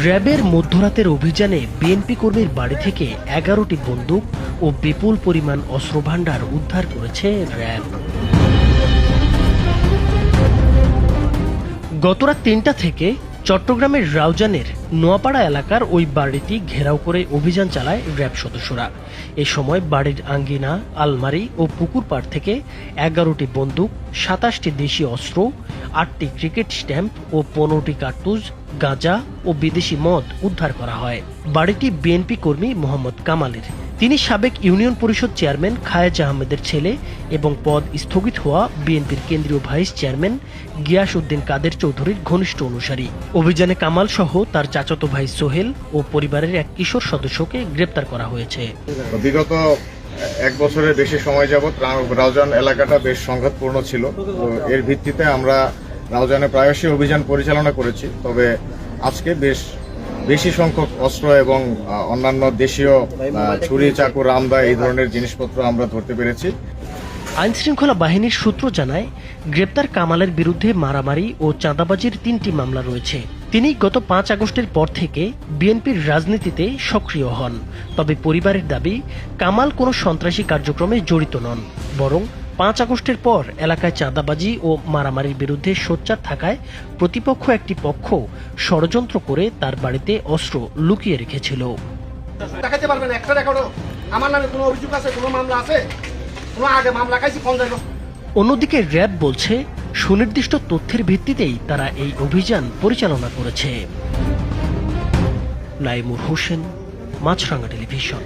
র্যাবের মধ্যরাতের অভিযানে বিএনপি কর্মীর বাড়ি থেকে 11টি বন্দুক ও বিপুল পরিমাণ অস্ত্রভান্ডার উদ্ধার করেছে র্যাব। গতরাত ৩টা থেকে চট্টগ্রামের রাউজানের নোয়াপাড়া এলাকার ওই বাড়িটি ঘেরাও করে অভিযান চালায় র্যাব সদস্যরা। এ সময় বাড়ির আঙ্গিনা, আলমারি ও পুকুর পাড় থেকে 11টি বন্দুক, 27টি দেশি অস্ত্র, 8টি ক্রিকেট স্ট্যাম্প ও 15টি কার্তুজ, গাঁজা ও বিদেশি মদ উদ্ধার করা হয়। বাড়িটি বিএনপি কর্মী মোহাম্মদ কামালের। তিনি সাবেক ইউনিয়ন পরিষদ চেয়ারম্যান খায়েজ আহমেদের ছেলে এবং পদ স্থগিত হওয়া বিএনপির কেন্দ্রীয় ভাইস চেয়ারম্যান গিয়াস উদ্দিন কাদের চৌধুরীর ঘনিষ্ঠ অনুসারী। অভিযানে কামাল সহ তার চাচাতো ভাই সোহেল ও পরিবারের এক কিশোর সদস্যকে গ্রেপ্তার করা হয়েছে। বিগত 1 বছরের বেশি সময় যাবৎ রাউজান এলাকাটা বেশ সংঘাতপূর্ণ ছিল। তো এর ভিত্তিতে আমরা রাউজানে প্রায়শই অভিযান পরিচালনা করেছি। তবে আজকে বেশি সংখ্যক অস্ত্র এবং অন্যান্য দেশীয় ছুরি, চাকু, রামদা এই ধরনের জিনিসপত্র আমরা ধরতে পেরেছি। আইনশৃঙ্খলা বাহিনীর সূত্র জানায়, গ্রেপ্তার কামালের বিরুদ্ধে মারামারি ও চাঁদাবাজির 3টি মামলা রয়েছে। তিনি গত 5 আগস্টের পর থেকে বিএনপির রাজনীতিতে সক্রিয় হন। তবে পরিবারের দাবি, কামাল কোনো সন্ত্রাসী কার্যক্রমে জড়িত নন, বরং 5 আগস্টের পর এলাকায় চাঁদাবাজি ও মারামারির বিরুদ্ধে সোচ্চার থাকায় প্রতিপক্ষ একটি পক্ষ ষড়যন্ত্র করে তার বাড়িতে অস্ত্র লুকিয়ে রেখেছিল। দেখাতে পারবেন একটা রেকর্ডও আমার নামে কোনো অভিযোগ আছে, কোনো মামলা আছে? কোনো আগে মামলা খাইছি 50 বছর। অন্যদিকে র্যাব বলছে, সুনির্দিষ্ট তথ্যের ভিত্তিতেই তারা এই অভিযান পরিচালনা করেছে। নাইমুর হোসেন, মাছরাঙা টেলিভিশন।